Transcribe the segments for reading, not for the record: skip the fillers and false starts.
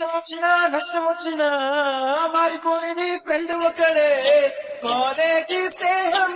నష్టం వచ్చినా మారిపోయిన ఫ్రెండ్ ఒకడే కాలేజీ స్నేహం.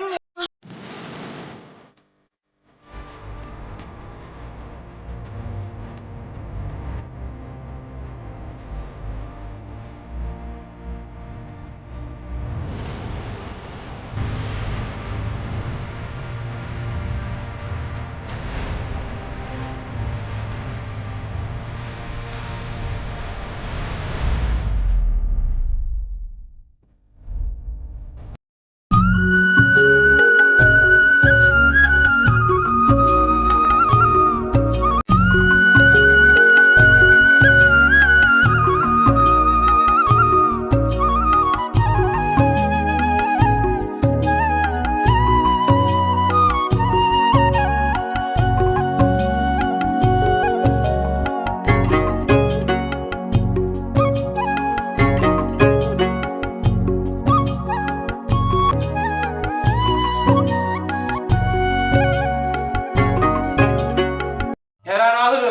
ఎరా రాహుల్,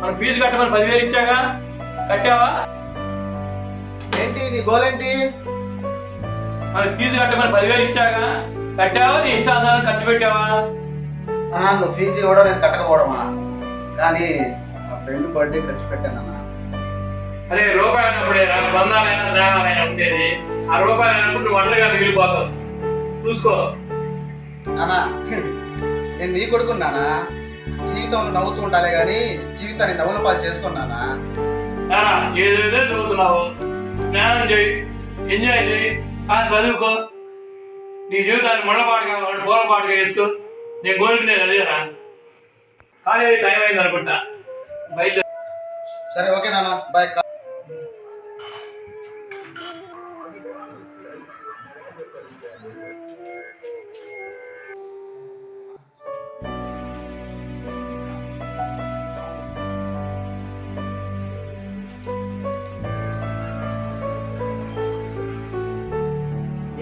మన ఫీజు కట్టమని 10,000 ఇచ్చాగా, కట్టావా? ఏంటి నీ గోల్ ఏంటి? మన ఫీజు కట్టమని 10,000 ఇచ్చాగా, కట్టావా? నీ ఇష్టాధారం ఖర్చు పెట్టావా? నువ్వు ఫీజు ఇవ్వడం నేను కట్టకపోవడమా? కానీ నా ఫ్రెండ్ బర్త్డే ఖర్చు పెట్టానన్నా. అరే రూపాయలు అన్నప్పుడేనా బంధాలైనా స్నేహాలైనా ఉండేది. ఆ రూపాయలు అన్నప్పుడు నువ్వు ఒంటరిగా మిగిలిపోతావు. చూసుకో నానా, నేను నీ కొడుకున్నానా? జీవితంలో నవ్వుతూ ఉండాలి కానీ జీవితాన్ని నవ్వుల పాలు చేసుకున్నానా? ఏదేదో చదువుతున్నావు, స్నేహం చేయి, ఎంజాయ్ చేయి, కానీ చదువుకో. నీ జీవితాన్ని ముళ్ళపాటుగా పూలపాటుగా వేసుకో. నేను కోరుకునేది అదేనా? కాలేజీ టైం అయింది అనుకుంటా, బయట. సరే ఓకే నాన్న, బాయ్.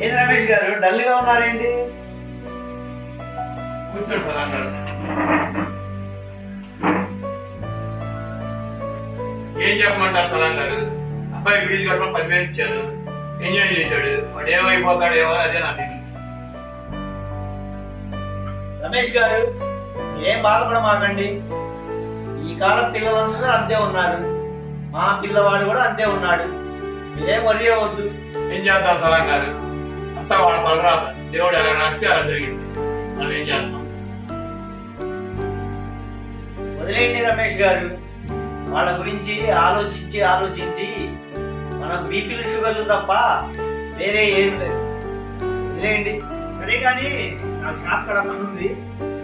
ఏది రమేష్ గారు డల్ గా ఉన్నారేంటి? కూర్చోండి సార్ అన్నాడు. ఏం చెప్పమంటారు సలాం గారు? అబ్బాయి ఫీజు కట్టమని 10,000 ఇచ్చాను, ఎంజాయ్ చేశాడు. వాడు ఏమైపోతాడేమో అదే నా తెలియదు. రమేష్ గారు ఏం బాధపడమాకండి. ఈ కాలం పిల్లలందరూ అంతే ఉన్నారు, మా పిల్లవాడు కూడా అంతే ఉన్నాడు. మీరేం వరి అవ్వద్దు. ఏం చేద్దాం సలాం గారు? అంతా వాళ్ళ తలరాత. దేవుడు ఎలా రాస్తే అలా జరిగింది. మనం ఏం చేస్తాం? వదిలేయండి రమేష్ గారు. వాళ్ళ గురించి ఆలోచించి ఆలోచించి మనకు బీపీలు షుగర్లు తప్ప వేరే ఏం లేదు. వదిలేయండి. సరే కానీ నాకు షాప్ కడ పని ఉంది,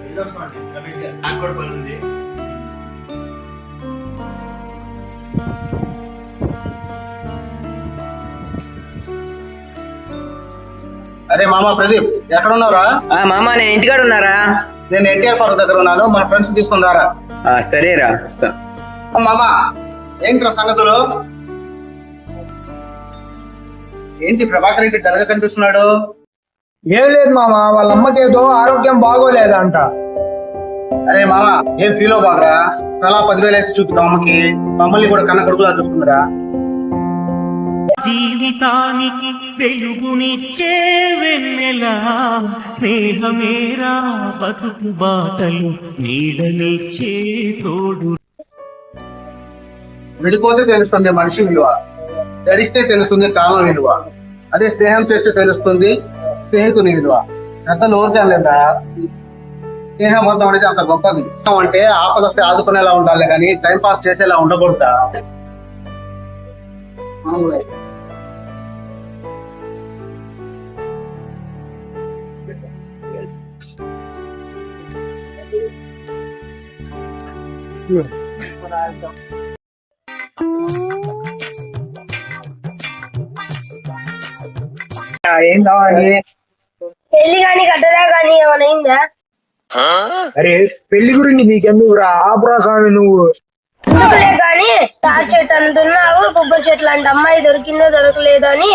వెళ్ళొస్తామండి రమేష్ గారు. నాకు కూడా పని ఉంది. అరే మామ ప్రదీప్, ఎక్కడ ఉన్నారా? మామ నేను ఇంటికాడ ఉన్నారా? నేను ఎన్టీఆర్ పార్క్ దగ్గర ఉన్నాను, మన ఫ్రెండ్స్ తీసుకుని రారా. సరేరా. మామ ఏంట్రా సంగతులు? ఏంటి ప్రభాకర్ రెడ్డి తెల్లగా కనిపిస్తున్నాడు? ఏం లేదు మామ, వాళ్ళ అమ్మకి ఏదో ఆరోగ్యం బాగోలేదంట. అరే మామ ఏం ఫీల్ బాగా తలా 10,000 వేసి చూపుతాం అమ్మకి, మమ్మల్ని కూడా కన్న కొడుకులా చూసుకుందిరా. జీవితానికి వెలుగునిచ్చే వెన్నెలా స్నేహమేరా బతుకు బాటలు నీడనిచ్చే తోడు. విడిపోతే తెలుస్తుంది మనిషి విలువ, గడిస్తే తెలుస్తుంది కాలం విలువ. అదే స్నేహం చేస్తే తెలుస్తుంది స్నేహితుని విలువ. ఎంత నోరుగా లేదా స్నేహం మొత్తం అనేది అంత గొప్పది. అంటే ఆపద వస్తే ఆదుకునేలా ఉండాలి కానీ టైం పాస్ చేసేలా ఉండకూడదా? ఏం కావాలి? పెళ్లి గాని కట్టదా గాని ఏమైనా అయిందా? అరే పెళ్లి గురించి నీకెందుకురా? ఆపురా స్వామి నువ్వు. ఎందుకులే గాని తాడి చెట్టు అంటున్నావు, కొబ్బరి చెట్లు అంటే అమ్మాయి దొరికిందో దొరకలేదో అని.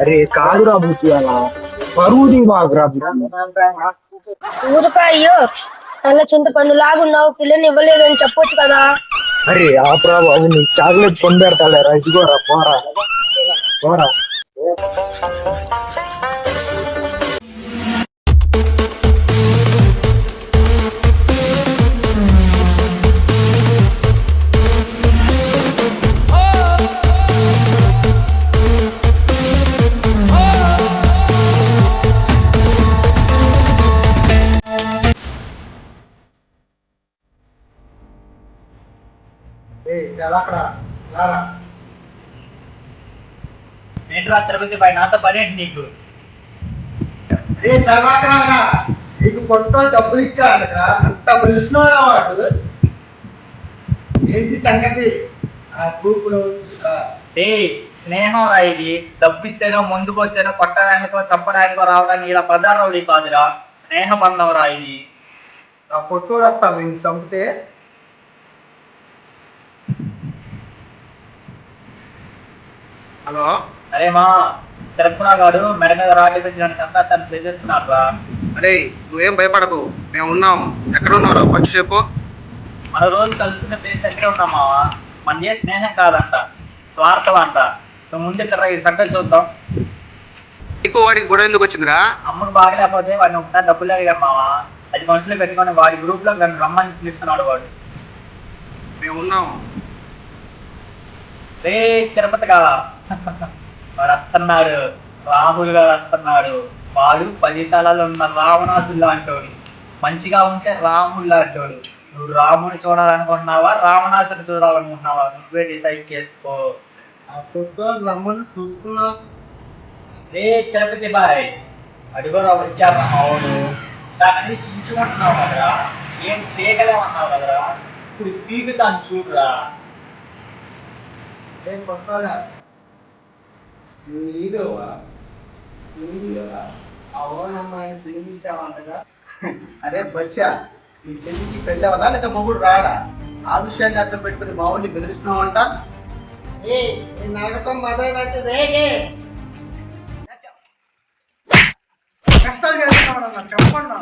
అరే కాదురా బుద్ధి, అలా పరువుది మాకురా. ఊరుకా, అయ్యో నల్ల చింతపండు లాగున్నావు, పిల్లని ఇవ్వలేదు అని చెప్పొచ్చు కదా. అరే ఆపురా బాబు, నీకు చాక్లెట్ కొని పెడతాలేరా, ఇదిగోరా పోరా పోరా. ఏంట్రా తిరుపతి పై నాతో పని ఏంటి నీకు? నీకు కొట్ట డబ్బులు ఇచ్చాడు అంత పిలిచినోడా వాడు. ఏంటి సంగతి? ఆ గ్రూపులో స్నేహం రా ఇది. డబ్బిస్తేనో ముందుకు వస్తేనో కొట్టడానికో చంపడానికో రావడానికి ఇలా పదార్థాలు కాదురా, స్నేహ బంధం రా ఇది. ఆ కొట్టోడు వస్తాం నేను చంపితే. హలో, అరే మా తిరుపతి గారు మెడ మీద రాజు పెట్టి నన్ను చంపేస్తాను బెదిరిస్తున్నాడు రా. అరే నువ్వేం భయపడకు, మేము ఉన్నాం. ఎక్కడ ఉన్నారో ఫస్ట్ చెప్పు. మన రోజు కలుసుకునే ప్లేస్ ఎక్కడ ఉన్నాం మావా. మన ఏ స్నేహం కాదంట, స్వార్థం అంట. నువ్వు ముందు ఇక్కడ ఈ సంగతి చూద్దాం. నీకు వాడికి గొడవ ఎందుకు వచ్చిందిరా? అమ్మకు బాగలేకపోతే వాడిని ఒకసారి డబ్బులు అడిగాడు మావా. అది మనసులో పెట్టుకొని వాడి గ్రూప్ లో నన్ను రమ్మని పిలుస్తున్నాడు వాడు. మేము ఉన్నాం. రే తిరుపతి కాదా వాడు వస్తున్నాడు, రాహుల్ గారు వస్తున్నాడు. వాడు 10 తలాలు ఉన్న రావణాసుడు లాంటోడు. మంచిగా ఉంటే రాముడు లాంటోడు. నువ్వు రాముడు చూడాలనుకుంటున్నావా, రావణాసుడు చూడాలనుకుంటున్నావా? నువ్వే డిసైడ్ చేసుకో. ఆ కొట్టోడు రమ్మని చూస్తున్నా. రే తిరుపతి బాయ్, అడుగురా వచ్చాను అవును. దాన్ని చూసుకుంటున్నావు కదరా, ఏం చేయగలేమన్నావు కదరా, ఇప్పుడు పీకుతాను చూడురా. కొట్టాడా నీదేవా? అవునమ్మాయిని ప్రేమించావంటగా. అరే బచ్చా, నీ చెల్లికి పెళ్ళి అవదా లేక మొగుడు రాడా? ఆ విషయాన్ని అర్థం పెట్టుకుని మా ఊళ్ళని బెదిరిస్తున్నావంట. నాటకం మొదలైతే వేగే కష్టాలు చేస్తున్నావు చెప్పండి.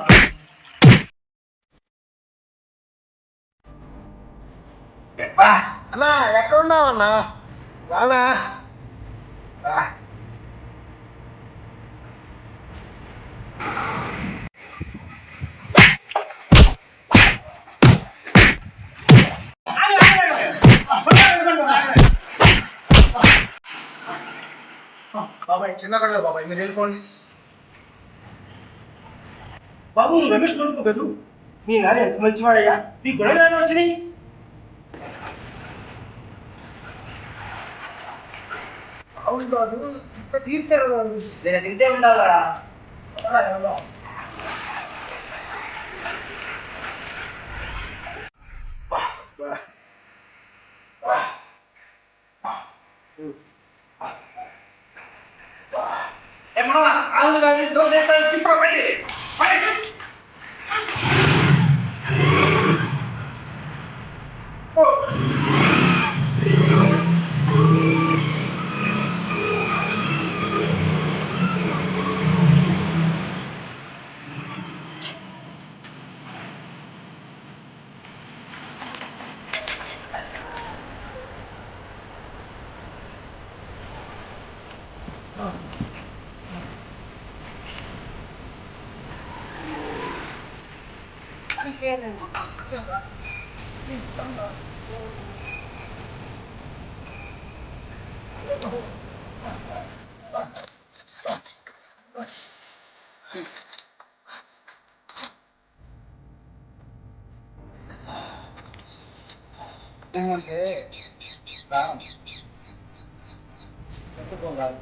అన్నా ఎక్కడున్నావన్నా? రానా బాబాయ్, చిన్న కడలో బాబాయ్, మీరు వెళ్ళిపోండి. బాబు నువ్వు రమేష్ కొడుకు కదూ? మీ నాన్న ఎంత మంచివాడయ్యా, మీ గొడవలు వచ్చినాయి. అవును బాబు, తీర్చారు. నేను తింటే ఉండాలా? ఏమంటే చెప్పుకోవాలి.